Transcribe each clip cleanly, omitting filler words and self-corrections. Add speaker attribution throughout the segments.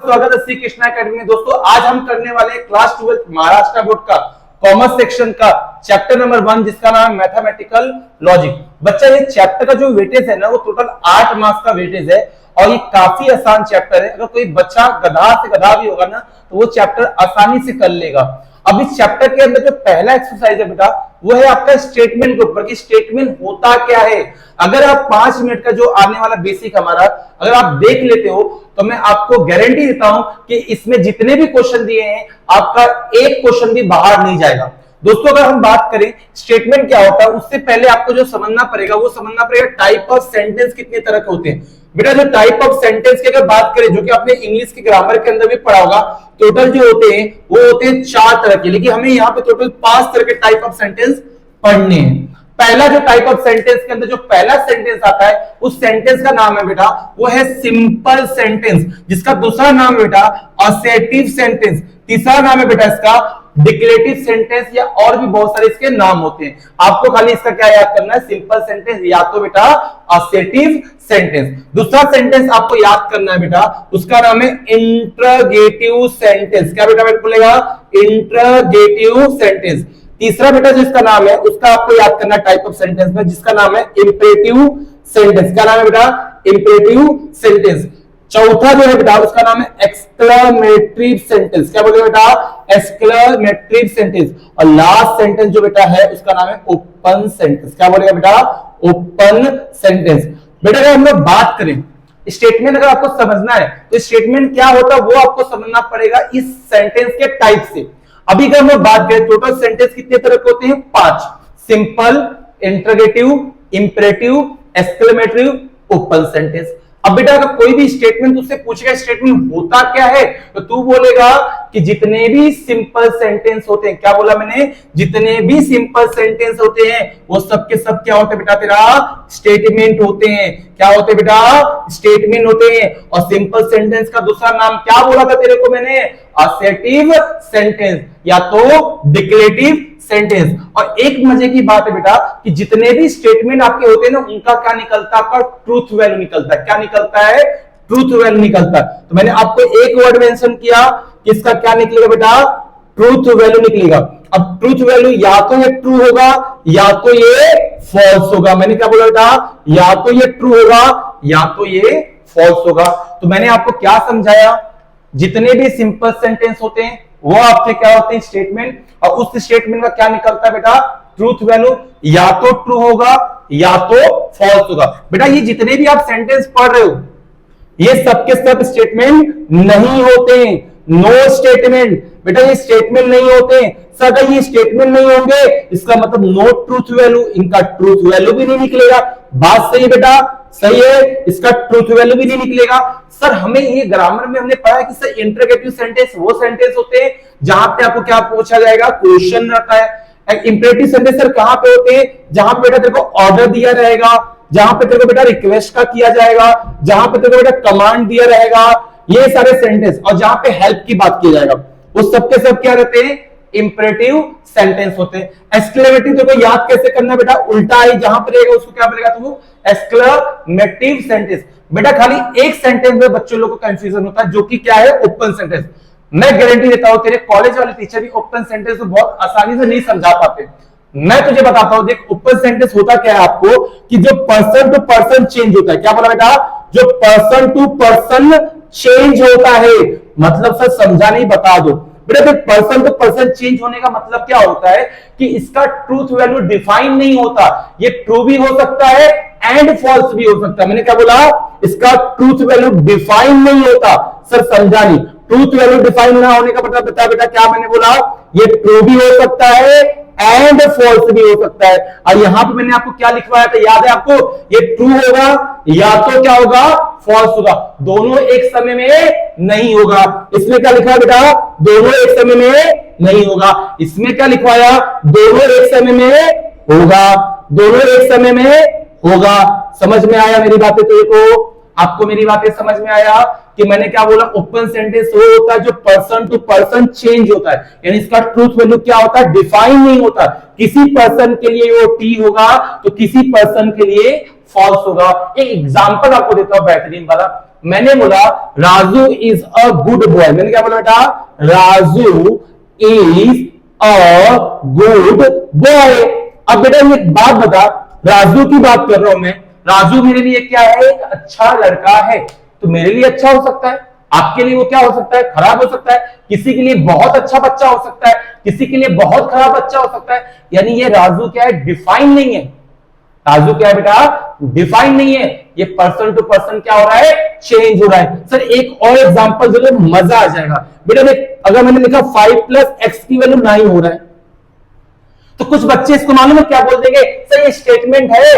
Speaker 1: स्वागत है श्री कृष्णा एकेडमी में। दोस्तों आज हम करने वाले हैं क्लास 12 महाराष्ट्र बोर्ड का कॉमर्स सेक्शन का चैप्टर नंबर 1 जिसका नाम है मैथमेटिकल लॉजिक। बच्चा ये चैप्टर का जो वेटेज है ना वो टोटल 8 मार्क्स का वेटेज है और ये काफी आसान चैप्टर है। अगर कोई बच्चा गधा से गधा भी होगा ना तो वो चैप्टर आसानी से कर लेगा। अब इस चैप्टर के अंदर जो पहला एक्सरसाइज है बेटा वो है आपका स्टेटमेंट के ऊपर कि स्टेटमेंट होता क्या है। अगर आप 5 मिनट का जो आने वाला बेसिक हमारा अगर आप देख लेते हो तो मैं आपको गारंटी देता हूं कि इसमें जितने भी क्वेश्चन दिए हैं आपका एक क्वेश्चन भी बाहर नहीं जाएगा। दोस्तों अगर हम बात करें स्टेटमेंट क्या होता है उससे पहले आपको जो समझना पड़ेगा वो समझना पड़ेगा टाइप ऑफ सेंटेंस कितने तरह के होते हैं। बेटा जो टाइप ऑफ सेंटेंस की अगर बात करें जो कि आपने इंग्लिश के ग्रामर के अंदर भी पढ़ा होगा टोटल जो होते हैं वो होते हैं 4 तरह के, लेकिन हमें यहाँ पे टोटल 5 तरह के टाइप ऑफ सेंटेंस पढ़ने हैं। पहला जो टाइप ऑफ सेंटेंस के अंदर जो पहला सेंटेंस आता है उस सेंटेंस का नाम है बेटा वो है सिंपल सेंटेंस, जिसका दूसरा नाम है बेटा असर्टिव सेंटेंस, तीसरा नाम है बेटा इसका डिक्लेरेटिव सेंटेंस या और भी बहुत सारे इसके नाम होते हैं। आपको खाली इसका क्या याद करना है, सिंपल सेंटेंस या तो बेटा असर्टिव सेंटेंस। दूसरा सेंटेंस आपको याद करना है बेटा उसका नाम है इंटरोगेटिव सेंटेंस। क्या बेटा बोलेगा इंटरोगेटिव सेंटेंस। तीसरा बेटा जो इसका नाम है उसका आपको याद करना टाइप ऑफ सेंटेंस में जिसका नाम है इंपेरेटिव सेंटेंस। क्या नाम है बेटा इंपेरेटिव सेंटेंस। चौथा जो है बेटा उसका नाम है एक्सक्लेमेटरी सेंटेंस। क्या बोले बेटा एक्सक्लेमेटरी सेंटेंस। और लास्ट सेंटेंस जो बेटा है उसका नाम है ओपन सेंटेंस। क्या बोलेगा बेटा ओपन सेंटेंस। बेटा अगर हम लोग बात करें स्टेटमेंट अगर आपको समझना है तो स्टेटमेंट क्या होता है वो आपको समझना पड़ेगा इस सेंटेंस के टाइप से। अभी अगर हम लोग बात करें टोटल सेंटेंस कितने तरह के होते हैं 5, simple, interrogative, imperative, exclamatory, open sentence. अब बेटा अगर कोई भी स्टेटमेंट तुझसे पूछेगा स्टेटमेंट होता क्या है तो तू बोलेगा कि जितने भी सिंपल सेंटेंस होते हैं, क्या बोला मैंने, जितने भी सिंपल सेंटेंस होते हैं वो सब के सब क्या होते हैं बेटा तेरा स्टेटमेंट होते हैं। क्या होते हैं बेटा स्टेटमेंट होते हैं। और सिंपल सेंटेंस का दूसरा नाम क्या बोला था तेरे को मैंने, असर्टिव सेंटेंस या तो डिक्लेरेटिव सेंटेंस। और एक मजे की बात है बेटा कि जितने भी स्टेटमेंट आपके होते हैं ना उनका क्या निकलता है, आपका ट्रूथ वैल्यू निकलता है। क्या निकलता है, ट्रूथ वैल्यू निकलता है। तो मैंने आपको एक वर्ड मेंशन किया कि इसका क्या निकलेगा बेटा, ट्रूथ वैल्यू निकलेगा। अब ट्रूथ वैल्यू या तो ये ट्रू होगा या तो ये फॉल्स होगा। मैंने क्या बोला बेटा, या तो ये ट्रू होगा या तो ये फॉल्स होगा। तो मैंने आपको क्या समझाया, जितने भी सिंपल सेंटेंस होते हैं वो आपके क्या होते हैं स्टेटमेंट, और उस स्टेटमेंट का क्या निकलता है बेटा ट्रूथ वैल्यू, या तो ट्रू होगा या तो फॉल्स होगा। बेटा ये जितने भी आप सेंटेंस पढ़ रहे हो ये सबके सब स्टेटमेंट नहीं होते हैं, नो स्टेटमेंट। बेटा ये स्टेटमेंट नहीं होते हैं। सर अगर ये स्टेटमेंट नहीं होंगे इसका मतलब नो ट्रूथ वैल्यू, इनका ट्रूथ वैल्यू भी नहीं निकलेगा। बात सही है बेटा, सही है, इसका ट्रूथ वैल्यू भी नहीं निकलेगा। सर हमें ये ग्रामर में हमने पढ़ा कि सर इंटरोगेटिव सेंटेंस वो सेंटेंस होते हैं जहां पे आपको क्या पूछा जाएगा, क्वेश्चन रहता है। इंपेरेटिव सेंटेंस सर कहां पे होते हैं, जहां पे बेटा तेरे को ऑर्डर दिया रहेगा, जहां पे तेरे को बेटा रिक्वेस्ट का किया जाएगा, जहां पे तेरे को बेटा कमांड दिया रहेगा, ये सारे सेंटेंस। और जहां पे हेल्प की बात की जाएगा वो सबके सब क्या रहते हैं, इंपेरेटिव सेंटेंस होते हैं। एक्सक्लेमेटिव देखो याद कैसे करना बेटा, उल्टा है जहां पर रहेगा उसको क्या बोलेगा तो एक्सक्लेमेटिव सेंटेंस। बेटा खाली एक सेंटेंस में बच्चों लोगों को कंफ्यूजन होता है जो कि क्या है ओपन सेंटेंस। मैं गारंटी देता हूं तेरे कॉलेज वाले टीचर भी ओपन सेंटेंस को बहुत आसानी से नहीं समझा पाते। मैं तुझे बताता हूं, देख ओपन सेंटेंस होता क्या है आपको कि जो पर्सन टू पर्सन चेंज होता है। क्या बोला बेटा, जो पर्सन टू पर्सन चेंज होता है। मतलब सर समझा नहीं, बता दो बेटा। पर्सन टू पर्सन चेंज होने का मतलब क्या होता है कि इसका ट्रूथ वैल्यू डिफाइन नहीं होता। ये ट्रू भी हो सकता है एंड फॉल्स भी हो सकता है। मैंने क्या बोला, इसका ट्रूथ वैल्यू डिफाइन नहीं होता। सर समझा नहीं, ट्रूथ वैल्यू डिफाइन ना होने का मतलब बता बेटा, क्या मैंने बोला, ये ट्रू भी हो सकता है एंड फॉल्स भी हो सकता है। और यहां पे मैंने आपको क्या लिखवाया था, याद है आपको, ये ट्रू होगा या तो क्या होगा फॉल्स होगा, दोनों एक समय में नहीं होगा। इसमें क्या लिखा है बेटा, दोनों एक समय में नहीं होगा। इसमें क्या लिखवाया, दोनों एक समय में होगा, दोनों एक समय में होगा। समझ में आया मेरी बातें तेरे को, आपको मेरी बातें समझ में आया कि मैंने क्या बोला, ओपन सेंटेंस वो होता है जो पर्सन टू पर्सन चेंज होता है, यानी इसका ट्रूथ वैल्यू क्या होता है, डिफाइन नहीं होता। किसी पर्सन के लिए वो टी होगा तो किसी पर्सन के लिए फॉल्स होगा। एक एग्जांपल आपको देता हूं बेहतरीन वाला। मैंने बोला Raju is a good boy. मैंने क्या बोला बेटा? Raju is a good boy. अब बेटा ये बात बता, राजू की बात कर रहा हूं मैं, राजू मेरे लिए क्या है? एक अच्छा लड़का है। तो मेरे लिए अच्छा हो सकता है, आपके लिए वो क्या हो सकता है? खराब हो सकता है। किसी के लिए बहुत अच्छा बच्चा हो सकता है, किसी के लिए बहुत खराब बच्चा हो सकता है। यानी ये राजू क्या है? डिफाइन नहीं है। राजू क्या है बेटा? डिफाइन नहीं है। ये पर्सन टू पर्सन क्या हो रहा है? चेंज हो रहा है। सर एक और एग्जांपल दे दो, मजा आ जाएगा। बेटा देख, अगर मैंने लिखा 5 प्लस एक्स की वैल्यू 9 हो रहा है, तो कुछ बच्चे इसको मालूम है क्या बोल देंगे? सर ये स्टेटमेंट है,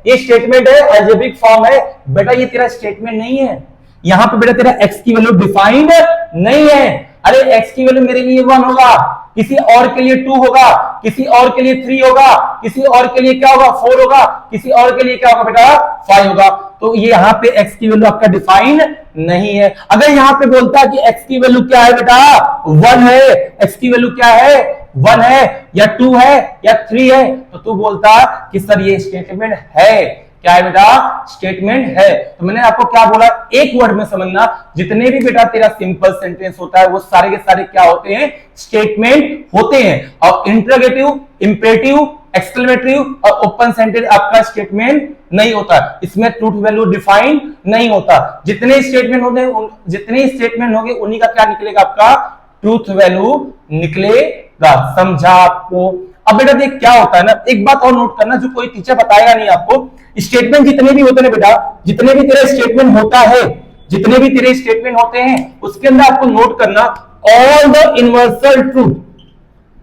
Speaker 1: ये स्टेटमेंट है, अलजेब्रिक फॉर्म है। बेटा ये तेरा स्टेटमेंट नहीं है। यहां पे बेटा तेरा x की वैल्यू डिफाइंड नहीं है। अरे x की वैल्यू मेरे लिए 1 होगा, किसी और के लिए 2 होगा, किसी और के लिए 3 होगा, किसी और के लिए क्या होगा? 4 होगा, किसी और के लिए क्या होगा बेटा? 5 होगा। तो ये यहाँ पे x की वैल्यू आपका डिफाइन नहीं है। अगर यहाँ पे बोलता है कि x की वैल्यू क्या है बेटा? 1 है, x की वैल्यू क्या है? 1 है या 2 है या 3 है, तो तू बोलता कि सर ये स्टेटमेंट है। क्या है बेटा? स्टेटमेंट है। तो मैंने आपको क्या बोला? एक वर्ड में समझना, जितने भी बेटा तेरा सिंपल सेंटेंस होता है वो सारे के सारे क्या होते हैं? स्टेटमेंट होते हैं। और इंटरोगेटिव, इंपेरेटिव, एक्सक्लेमेटरी और ओपन सेंटेंस आपका स्टेटमेंट नहीं होता। इसमें ट्रूथ वैल्यू डिफाइन नहीं होता। जितने स्टेटमेंट होते हैं, जितने स्टेटमेंट होंगे उन्हीं का क्या निकलेगा? आपका ट्रूथ वैल्यू निकलेगा। समझा आपको? अब बेटा देख क्या होता है ना, एक बात और नोट करना जो कोई टीचर बताएगा नहीं आपको। स्टेटमेंट जितने भी होते हैं बेटा, जितने भी तेरे स्टेटमेंट होता है, जितने भी तेरे स्टेटमेंट होते हैं, उसके अंदर आपको नोट करना all the universal truth,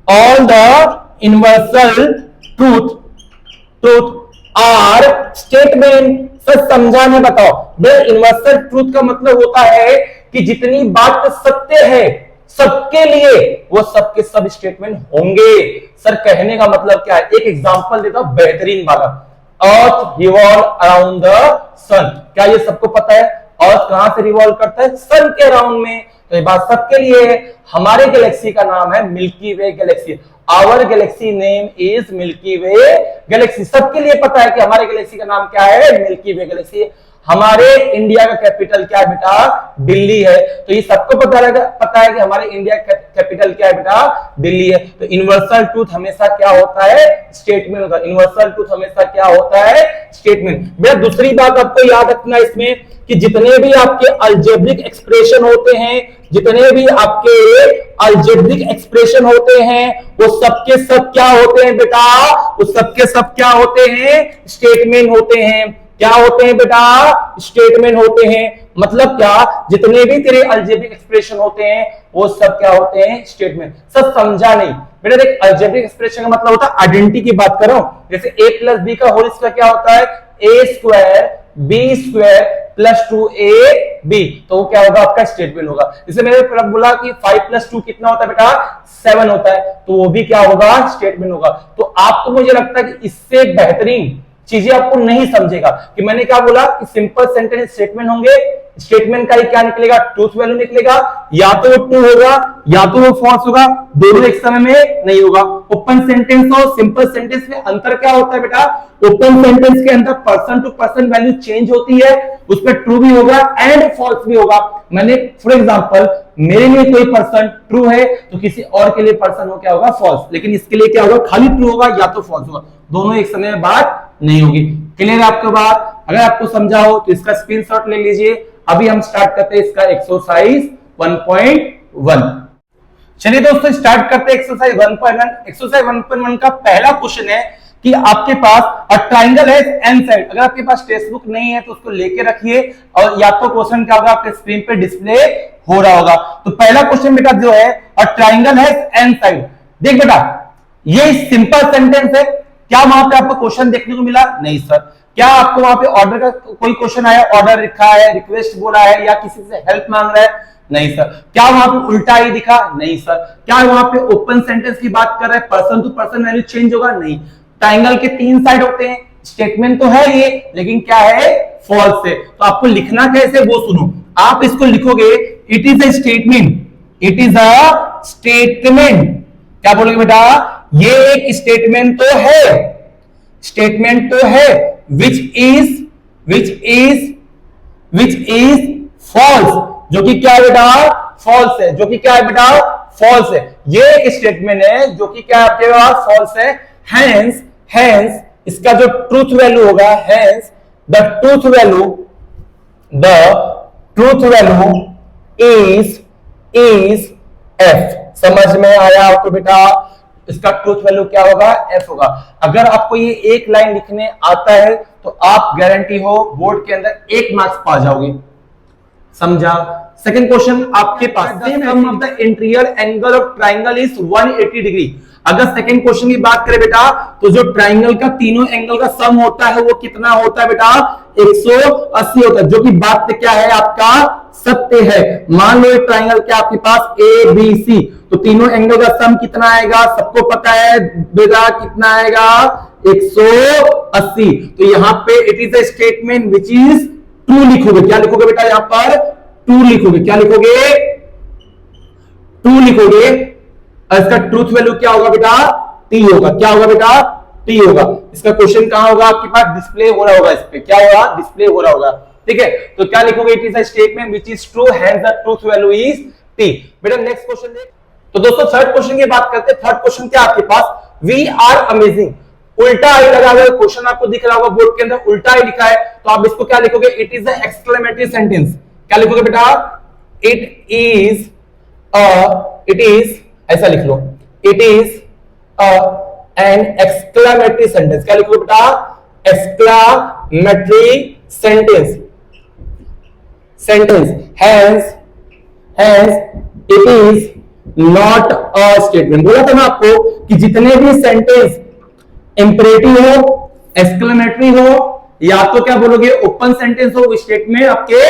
Speaker 1: all the universal truth are statement. Sir समझा नहीं, बताओ। यूनिवर्सल ट्रूथ का मतलब होता है कि जितनी बात सत्य है सबके लिए, वो सबके सब स्टेटमेंट होंगे। सर कहने का मतलब क्या है? एक एग्जांपल देता हूं बेहतरीन वाला। अर्थ रिवॉल्व अराउंड द सन। क्या ये सबको पता है? अर्थ कहां से रिवॉल्व करता है? सन के अराउंड में। तो ये बात सबके लिए है। हमारे गैलेक्सी का नाम है Milky Way galaxy. Our galaxy name is Milky Way galaxy. सबके लिए पता है कि हमारे गैलेक्सी का नाम क्या है? Milky Way Galaxy. हमारे इंडिया का कैपिटल क्या है बेटा? दिल्ली है। तो ये सबको पता है कि हमारे इंडिया का कैपिटल क्या है बेटा? दिल्ली है। तो यूनिवर्सल ट्रूथ हमेशा क्या होता है? स्टेटमेंट होता है। यूनिवर्सल ट्रूथ हमेशा क्या होता है? स्टेटमेंट। बेटा दूसरी बात आपको याद रखना इसमें कि जितने भी आपके अलजेब्रिक एक्सप्रेशन होते हैं, जितने भी आपके अलजेब्रिक एक्सप्रेशन होते हैं, वो सबके सब क्या होते हैं बेटा? वो सबके सब क्या होते हैं? स्टेटमेंट होते हैं। क्या होते हैं बेटा? स्टेटमेंट होते हैं। मतलब क्या? जितने भी तेरे अलजेब्रिक एक्सप्रेशन होते हैं वो सब क्या होते हैं? स्टेटमेंट। सब समझा नहीं बेटा? देख अलजेब्रिक एक्सप्रेशन का मतलब होता है आइडेंटिटी की बात कर रहा हूं। जैसे a प्लस बी का होल स्क्वायर क्या होता है? a square b square plus 2ab। तो वो क्या होगा? आपका स्टेटमेंट होगा। जैसे मैंने बोला कि 5 प्लस 2 कितना होता है बेटा? 7 होता है। तो वो भी क्या होगा? स्टेटमेंट होगा। तो आपको मुझे लगता है कि इससे बेहतरीन चीजें आपको नहीं समझेगा कि मैंने क्या बोला कि सिंपल सेंटेंस स्टेटमेंट होंगे। स्टेटमेंट का ही क्या निकलेगा? ट्रूथ वैल्यू निकलेगा। या तो वो ट्रू होगा या तो वो फॉल्स होगा, दोनों एक समय में नहीं होगा। ओपन सेंटेंस और सिंपल सेंटेंस में अंतर क्या होता है बेटा? ओपन सेंटेंस के अंदर person to person value change होती है, उसमें ट्रू भी होगा एंड फॉल्स भी होगा। मैंने फॉर एग्जांपल मेरे लिए कोई पर्सन ट्रू है तो किसी और के लिए पर्सन हो क्या होगा? फॉल्स। लेकिन इसके लिए क्या होगा? खाली ट्रू होगा या तो फॉल्स होगा, दोनों एक समय में बात नहीं होगी। क्लियर आपके बात? अगर आपको समझा हो तो इसका स्क्रीनशॉट ले लीजिए। अभी हम स्टार्ट करते हैं इसका एक्सरसाइज 1.1। चलिए दोस्तों स्टार्ट करते हैं एक्सरसाइज 1.1। एक्सरसाइज 1.1 का पहला क्वेश्चन है कि आपके पास अ ट्रायंगल है एन साइड। अगर आपके पास टेक्स्ट बुक नहीं है तो उसको लेके रखिए और या तो क्वेश्चन क्या होगा? आपके स्क्रीन पे डिस्प्ले हो रहा होगा। तो पहला क्वेश्चन बेटा जो है अ ट्रायंगल है एन साइड। देख बेटा ये सिंपल सेंटेंस है। क्या वहां पे आपको क्वेश्चन देखने को मिला? नहीं सर। क्या आपको वहां पे ऑर्डर का कोई क्वेश्चन आया? ऑर्डर लिखा है, रिक्वेस्ट बोला है या किसी से हेल्प मांग रहा है? नहीं सर। क्या वहां पे उल्टा ही दिखा? नहीं सर। क्या वहां पे ओपन सेंटेंस की बात कर रहे हैं? Person to person value change होगा? नहीं। ट्रायंगल के 3 साइड होते हैं, स्टेटमेंट तो है ये, लेकिन क्या है? फॉल्स है। तो आपको लिखना कैसे वो सुनो। आप इसको लिखोगे it is a statement, it is a statement. क्या बोलोगे बेटा? ये एक स्टेटमेंट तो है, स्टेटमेंट तो है विच इज फॉल्स, जो कि क्या है बेटा, फॉल्स है, जो कि क्या है बेटा, फॉल्स है। ये एक स्टेटमेंट है जो कि क्या आपके पास फॉल्स है। हेंस इसका जो ट्रूथ वैल्यू होगा, hence the truth value is F. समझ में आया आपको बेटा? इसका ट्रूथ वैल्यू क्या होगा, एफ होगा। अगर आपको ये एक लाइन लिखने आता है तो आप गारंटी हो बोर्ड के अंदर 1 मार्क्स पा जाओगे। समझा? सेकंड क्वेश्चन आपके पास, sum of the interior angle of triangle is 180 degree. अगर सेकंड क्वेश्चन की बात करें बेटा, तो जो ट्राइंगल का तीनों एंगल का सम होता है वो कितना होता है बेटा, 180 होता है, जो कि बात क्या है आपका, सत्य है। मान लो एक ट्राइंगल के आपके पास ए बी सी, तो तीनों एंगल का सम कितना आएगा, सबको पता है बेटा, कितना आएगा, 180। तो यहाँ पे it is a statement which is true लिखोगे। क्या लिखोगे बेटा, यहां पर ट्रू लिखोगे। क्या लिखोगे, ट्रू लिखोगे। इसका ट्रूथ वैल्यू क्या होगा बेटा, टी होगा। क्या होगा बेटा, टी होगा। इसका क्वेश्चन कहां होगा, आपके पास डिस्प्ले हो रहा होगा, इस पे क्या होगा, डिस्प्ले हो रहा होगा। ठीक है, तो क्या लिखोगे, it is a statement which is true, hence the truth value is T. बेटा नेक्स्ट क्वेश्चन देख। तो दोस्तों थर्ड क्वेश्चन की बात करते हैं। थर्ड क्वेश्चन क्या आपके पास, वी आर अमेजिंग, उल्टा आई लगा हुआ है। क्वेश्चन आपको दिख रहा होगा बोर्ड के अंदर, उल्टा आई लिखा है, तो आप इसको क्या लिखोगे, it is a exclamatory sentence. क्या लिखोगे बेटा, इट इज ऐसा लिख लो, it is an exclamatory sentence. क्या लिखोगे बेटा, exclamatory sentence, hence it is not a statement. बोला था ना आपको कि जितने भी सेंटेंस इंपरेटिव हो, एक्सक्लेमेटरी हो, या तो क्या बोलोगे ओपन सेंटेंस हो, स्टेटमेंट आपके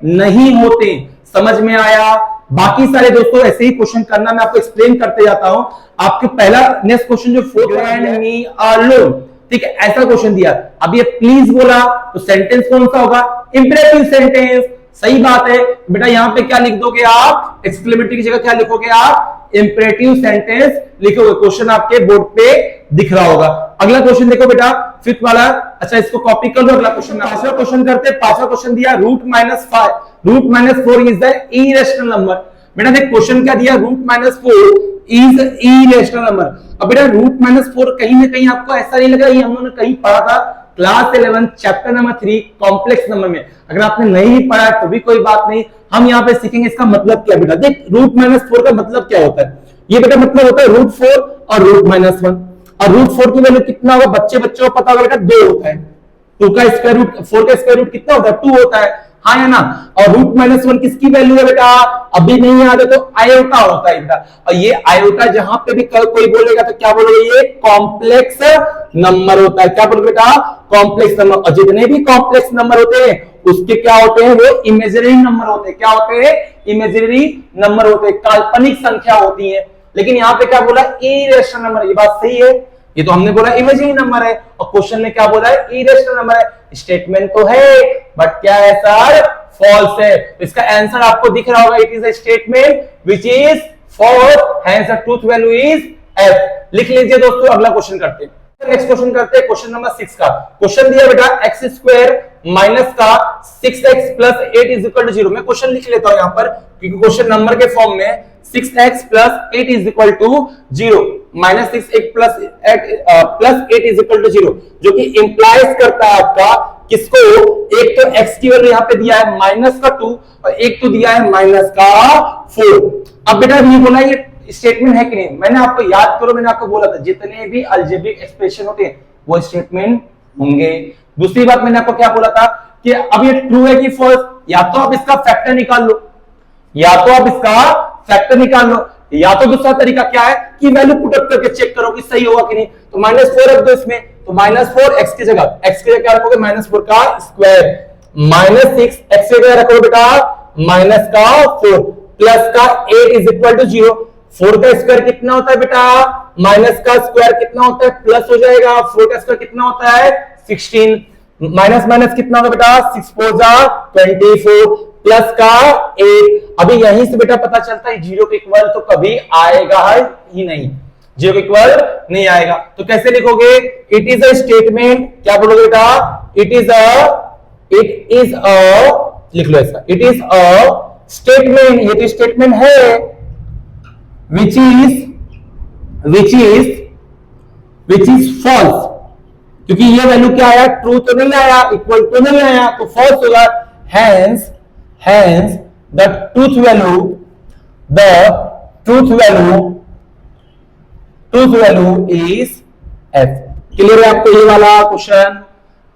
Speaker 1: नहीं होते। समझ में आया? बाकी सारे दोस्तों ऐसे ही क्वेश्चन करना, मैं आपको एक्सप्लेन करते जाता हूं। आपके पहला नेक्स्ट क्वेश्चन जो फोर्थ एंड मी अलोन, ठीक है, ऐसा क्वेश्चन दिया। अब ये प्लीज बोला तो सेंटेंस कौन सा होगा, इंपरेटिव सेंटेंस। सही बात है बेटा, यहां पे क्या लिख दोगे आप, एक्सक्लेमेटरी की जगह क्या लिखोगे आप, इंपरेटिव सेंटेंस लिखोगे। क्वेश्चन आपके बोर्ड पे दिख रहा होगा। अगला क्वेश्चन देखो बेटा, फिफ्थ वाला। अच्छा इसको कॉपी कर लो। अगला क्वेश्चन, पांचवा क्वेश्चन करते। पांचवा क्वेश्चन दिया √-4 इज द इरेशनल नंबर। बेटा देख क्वेश्चन क्या दिया, √-4 इज इरेशनल नंबर। अब बेटा √-4 कहीं ना कहीं आपको ऐसा नहीं लगा, ये हम लोगों ने कहीं पढ़ा था class 11 chapter number 3 complex number में। अगर आपने नहीं पढ़ा तो भी कोई बात नहीं, हम यहाँ पे सीखेंगे इसका मतलब क्या। बेटा देख √-4 का मतलब क्या होता है, ये बेटा मतलब होता है √4 और √-1। और √4 की वैल्यू कितना होगा, बच्चों को पता होगा बेटा 2 होता है। 2 का स्क्वायर रूट, 4 का स्क्वायर रूट कितना होता है, 2 होता है, हाँ या ना। और √-1 किसकी वैल्यू है बेटा, अभी नहीं याद है तो आयोटा होता है बेटा। और ये आयोटा जहां पे भी कोई बोलेगा तो क्या बोलोगे, ये कॉम्प्लेक्स नंबर होता है। क्या बोलोगे बेटा, कॉम्प्लेक्स नंबर। और जितने भी कॉम्प्लेक्स नंबर होते हैं उसके क्या होते हैं, वो इमेजिनरी नंबर होते हैं। क्या होते हैं, इमेजिनरी नंबर होते हैं, काल्पनिक संख्या होती है। लेकिन यहाँ पे क्या बोला, इरेशनल नंबर। ये बात सही है, ये तो हमने बोला इमेजिनरी नंबर है, और क्वेश्चन ने क्या बोला है, इरेशनल नंबर है। स्टेटमेंट तो है बट क्या है सर, फॉल्स है। तो इसका आंसर आपको दिख रहा होगा, it is a statement which is false, hence the truth value is F. लिख लीजिए दोस्तों। अगला क्वेश्चन करते हैं। नेक्स्ट क्वेश्चन करते हैं, क्वेश्चन नंबर 6 का। क्वेश्चन दिया बेटा x² माइनस का 6x plus 8 is equal to 0। मैं क्वेश्चन लिख लेता हूं यहां पर, क्योंकि क्वेश्चन नंबर के फॉर्म में 6x plus 8 is equal to 0, minus 6x plus 8 is equal to 0, जो कि इंप्लाइज करता है आपका किसको, एक तो x की वैल्यू यहां पे दिया है -2 और एक तो दिया है -4। अब बेटा ये बोला ये स्टेटमेंट है कि नहीं, मैंने आपको याद करो, मैंने आपको बोला था जितने भी अलजेब्रिक एक्सप्रेशन होते हैं वो स्टेटमेंट होंगे। दूसरी बात मैंने आपको क्या बोला था कि अब ये ट्रू है कि फॉल्स, या तो आप इसका फैक्टर निकाल लो, या तो आप इसका फैक्टर निकाल लो, या तो दूसरा तरीका क्या है कि वैल्यू पुट अप करके चेक करो कि सही होगा कि नहीं। तो -4 रख दो इसमें, तो -4 x की जगह क्या रखोगे, -4 का स्क्वायर, -6 x की जगह रखोगे बेटा -4 प्लस का 8 इज इक्वल टू 0। 4 का स्क्वायर कितना होता है बेटा, माइनस का स्क्वायर कितना होता है, प्लस हो जाएगा। 4 का स्क्वायर कितना होता है 16, माइनस माइनस कितना होगा बेटा 6 4 जा 24 प्लस का 8। अभी यहीं से बेटा पता चलता है 0 के इक्वल तो कभी आएगा ही नहीं, 0 के इक्वल नहीं आएगा। तो कैसे लिखोगे, इट इज अ स्टेटमेंट, क्या बोलोगे बेटा, इट इज अ लिख लो ऐसा, इट इज अ स्टेटमेंट, ये तो स्टेटमेंट है, विच इज फॉल्स, क्योंकि ये वैल्यू क्या आया, ट्रू तो नहीं आया, इक्वल तो नहीं आया, तो फॉल्स होगा। Hence the truth value is F. Clear है आपको ये वाला क्वेश्चन?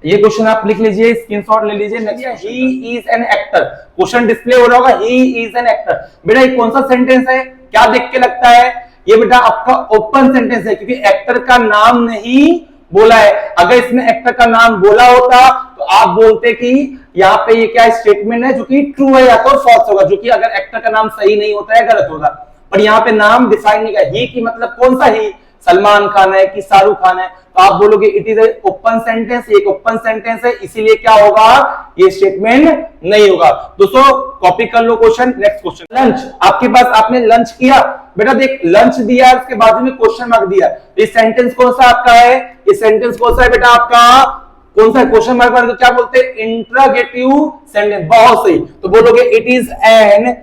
Speaker 1: ये क्वेश्चन आप लिख लीजिए, स्क्रीनशॉट ले लीजिए। Next, he is an actor, question display हो रहा होगा, ही इज एन एक्टर। बेटा ये कौन सा सेंटेंस है, क्या देख के लगता है? ये बेटा आपका ओपन सेंटेंस है, क्योंकि एक्टर का नाम नहीं बोला है। अगर इसने एक्टर का नाम बोला होता तो आप बोलते कि यहाँ पे ये क्या स्टेटमेंट है जो कि ट्रू है या तो फॉल्स होगा, जो कि अगर एक्टर का नाम सही नहीं होता है गलत होगा। पर यहाँ पे नाम डिफाइन नहीं किया, ही की मतलब कौन सा ही, सलमान खान है कि शाहरुख खान है, तो आप बोलोगे इट इज ओपन सेंटेंस, एक ओपन सेंटेंस है, इसीलिए क्या होगा, ये स्टेटमेंट नहीं होगा। दोस्तों कॉपी कर लो क्वेश्चन। नेक्स्ट क्वेश्चन, लंच, आपके पास, आपने लंच किया, बेटा देख लंच दिया, उसके बाजू में क्वेश्चन मार्क दिया, तो ये सेंटेंस कौन सा आपका है, ये सेंटेंस कौन सा है बेटा आपका, कौन सा क्वेश्चन मार्क वाला, तो क्या बोलते हैं, इंट्रोगेटिव सेंटेंस। बहुत सही, तो बोलोगे it is N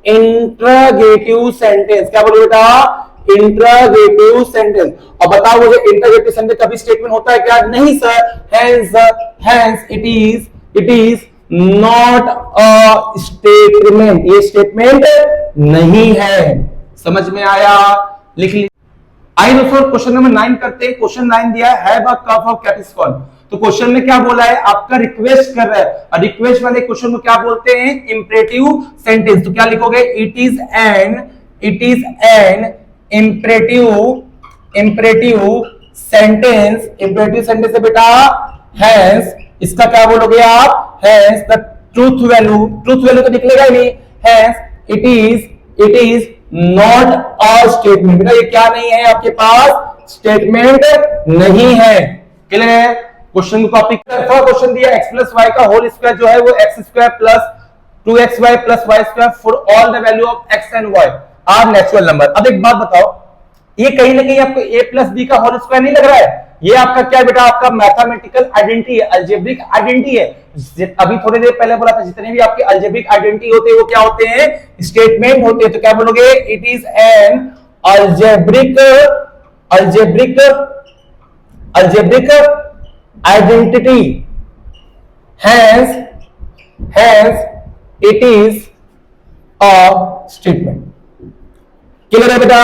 Speaker 1: interrogative sentence. क्या बोलोगे बेटा, इंट्रोगेटिव सेंटेंस। और बताओ मुझे इंट्रोगेटिव सेंटेंस कभी स्टेटमेंट होता है क्या? नहीं sir. Hence it is not a statement, ये स्टेटमेंट नहीं है। समझ में आया? लिख लीजिए। आइए दोस्तों क्वेश्चन नंबर 9 करते हैं। क्वेश्चन 9 दिया है, हैव अ कप ऑफ कैटिस्कॉन। तो क्वेश्चन में क्या बोला है, आपका रिक्वेस्ट कर रहा है, और रिक्वेस्ट वाले क्वेश्चन को क्या बोलते हैं, इंपरेटिव सेंटेंस। तो क्या लिखोगे, it is N imperative sentence. Imperative sentence है बेटा, हैंस, इसका क्या बोलोगे आप, हैंस द ट्रूथ वैल्यू तो निकलेगा ही नहीं, hence it is not a statement. बेटा ये क्या नहीं है आपके पास, स्टेटमेंट नहीं है। क्लियर है? क्वेश्चन को कॉपी कर। क्वेश्चन दिया, x प्लस वाई का होल स्क्वायर जो है वो x square plus 2xy plus y square for all the value of x and y are natural number. अब एक बात बताओ, ये कहीं ना कहीं आपको a प्लस बी का होल स्क्वायर नहीं लग रहा है? ये आपका क्या बेटा, आपका मैथमेटिकल आइडेंटिटी है, अलजेब्रिक आइडेंटिटी है। अभी थोड़ी देर पहले बोला था, जितने भी आपके अलजेब्रिक आइडेंटिटी होते हैं वो क्या होते हैं, स्टेटमेंट होते हैं। तो क्या बोलोगे, it is an algebraic identity, hence it is a statement. Clear है बेटा?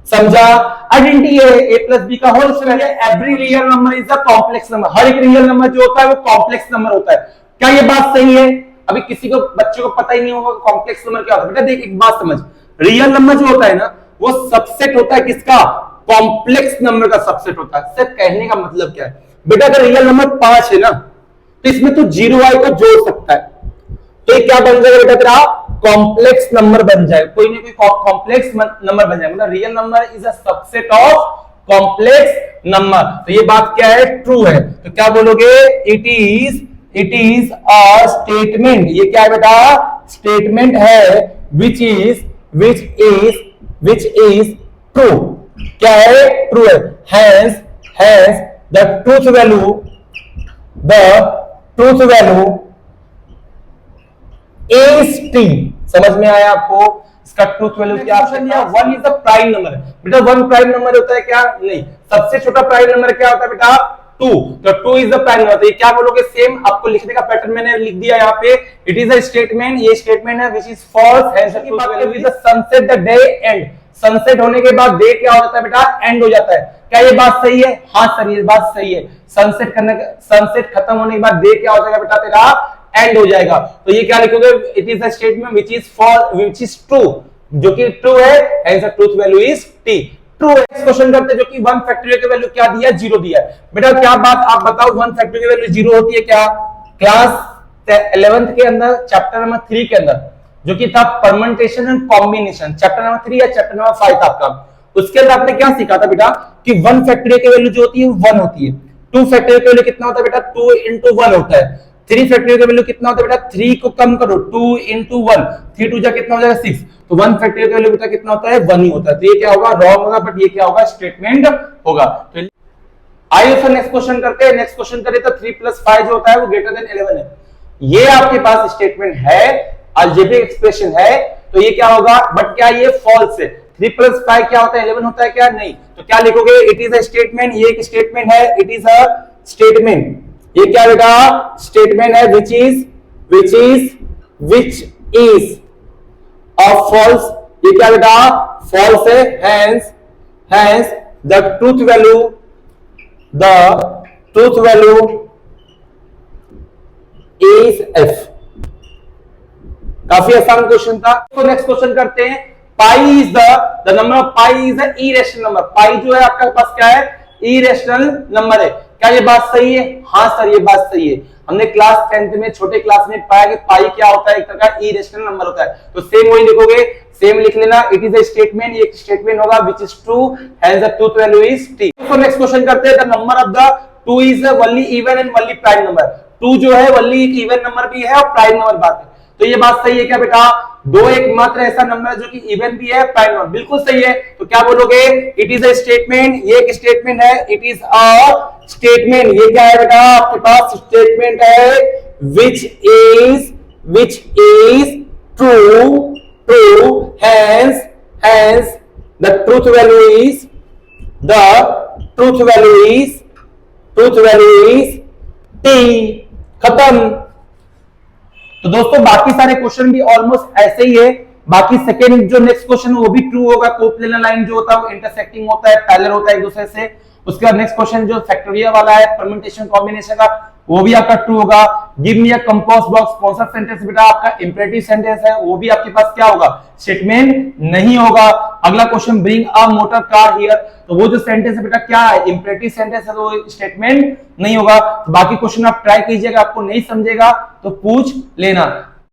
Speaker 1: समझा? आइडेंटिटी है, a प्लस बी का होल स्क्वायर है। Every real number is a complex number. हर एक रियल नंबर जो होता है वो कॉम्प्लेक्स नंबर होता है। क्या ये बात सही है? अभी किसी को, बच्चे को पता ही नहीं होगा कॉम्प्लेक्स नंबर क्या होता है। बेटा देख एक बात समझ, रियल नंबर जो होता है ना, वो सबसेट होता है किसका, कॉम्प्लेक्स नंबर का सबसेट होता है। सिर्फ कहने का मतलब क्या है बेटा, अगर रियल नंबर 5 है ना, तो इसमें तो 0i को जोड़ सकता है, तो ये क्या बन जाएगा बेटा, तेरा कॉम्प्लेक्स नंबर बन जाएगा। कोई ना कोई कॉम्प्लेक्स नंबर बन जाएगा। मतलब real number is a subset of complex number. तो ये बात क्या है, ट्रू है। तो क्या बोलोगे, इट इज अ स्टेटमेंट। ये क्या है बेटा, स्टेटमेंट है, विच इज ट्रू। क्या है, ट्रू है। Hence the truth value is T. समझ में आया आपको? इसका ट्रूथ वैल्यू क्या है? 1 इज द प्राइम नंबर। बेटा 1 प्राइम नंबर होता है क्या? नहीं। सबसे छोटा प्राइम नंबर क्या होता है बेटा? 2। तो 2 इज द प्राइम नंबर। तो ये क्या बोलोगे, सेम आपको लिखने का पैटर्न मैंने लिख दिया यहाँ पे। इट इज अ स्टेटमेंट, ये स्टेटमेंट है which is false. Hence the truth value is the sunset the day end. Sunset होने के बाद डे क्या हो जाता है बेटा, एंड हो जाता है। क्या ये बात सही है? हाँ सर ये बात सही है। सनसेट खत्म होने के बाद डे क्या हो जाएगा बेटा, तेरा एंड हो जाएगा। तो ये क्या लिखोगे, it is a statement which is true, जो कि ट्रू है, hence the truth value is T. True है। क्वेश्चन करते हैं जो कि 1 फैक्टोरियल की वैल्यू क्या दिया, 0 दिया है। बेटा क्या बात आप बताओ, 1 फैक्टोरियल की वैल्यू 0 होती है क्या? क्लास 11th के अंदर चैप्टर नंबर 3 के अंदर जो कि था permutation and combination, chapter number 3 या चैप्टर नंबर 5 था आपका, उसके अंदर आपने क्या सीखा था बेटा कि 1 फैक्टोरियल की वैल्यू जो होती है 1 होती है। 2 फैक्टोरियल की वैल्यू कितना होता है बेटा, 2 into 1 होता है। 3 फैक्टोरियल की वैल्यू कितना होता है बेटा, 3 को कम करो, 2 into 1, 3 2 जा कितना हो जाएगा 6। तो 1 फैक्टोरियल की वैल्यू बेटा कितना होता है, 1 ही होता है। तो ये क्या होगा, रॉन्ग होगा, बट ये क्या होगा, स्टेटमेंट होगा। तो आइए फिर नेक्स्ट क्वेश्चन करते हैं। नेक्स्ट क्वेश्चन करें तो 3 + 5 जो होता है वो ग्रेटर देन 11 है। ये आपके पास स्टेटमेंट है, अलजेब्रिक एक्सप्रेशन है, तो ये क्या होगा, बट क्या ये फॉल्स है। 3 + 5 क्या होता है, 11 होता है क्या, नहीं। तो क्या लिखोगे, इट इज अ स्टेटमेंट, ये एक स्टेटमेंट है, इट इज अ स्टेटमेंट। ये क्या बेटा, स्टेटमेंट है, विच इज ऑफ फॉल्स। ये क्या बेटा, फॉल्स है, hence the truth value is F. काफी आसान क्वेश्चन था। तो नेक्स्ट क्वेश्चन करते हैं। Pi is the number of pi is irrational number. Pi जो है आपके पास क्या है, इरेशनल नंबर है। क्या ये बात सही है? हाँ सर, ये बात सही है। हमने क्लास 10th में, छोटे क्लास में पाया कि पाई क्या होता है, एक तरह का इरेशनल नंबर होता है। तो सेम वही लिखोगे, सेम लिख लेना, इट इज अ स्टेटमेंट, ये एक स्टेटमेंट होगा विच is true, hence the truth value is T. तो नेक्स्ट क्वेश्चन करते हैं। The number of the 2 is only even and only prime number. 2 जो है वनली एक इवन नंबर भी है और प्राइम नंबर बात है। तो ये बात सही है क्या बेटा, 2 एकमात्र ऐसा नंबर है जो कि इवन भी है, प्राइम नंबर, बिल्कुल सही है। तो क्या बोलोगे, इट इज अ स्टेटमेंट, ये एक स्टेटमेंट है, इट इज अ स्टेटमेंट। ये क्या है बेटा, आपके पास स्टेटमेंट है which is true, hence the truth value is T. खत्म। तो दोस्तों बाकी सारे क्वेश्चन भी ऑलमोस्ट ऐसे ही है। बाकी सेकेंड जो नेक्स्ट क्वेश्चन वो भी ट्रू होगा। कोप्लेनर लाइन जो होता है वो इंटरसेक्टिंग होता है, पैरेलल होता है एक दूसरे से। उसके बाद नेक्स्ट क्वेश्चन जो फैक्टोरियल वाला है, परम्यूटेशन कॉम्बिनेशन का, वो भी आपका ट्रू होगा। Give me a compound box, कौन सा सेंटेंस बेटा आपका इंपेरेटिव सेंटेंस है, वो भी आपके पास क्या होगा, स्टेटमेंट नहीं होगा। अगला question, bring a motor car here, तो वो जो सेंटेंस है बेटा क्या है, इंपेरेटिव सेंटेंस है, तो स्टेटमेंट नहीं होगा। तो बाकी क्वेश्चन आप ट्राई कीजिएगा, आपको नहीं समझेगा तो पूछ लेना।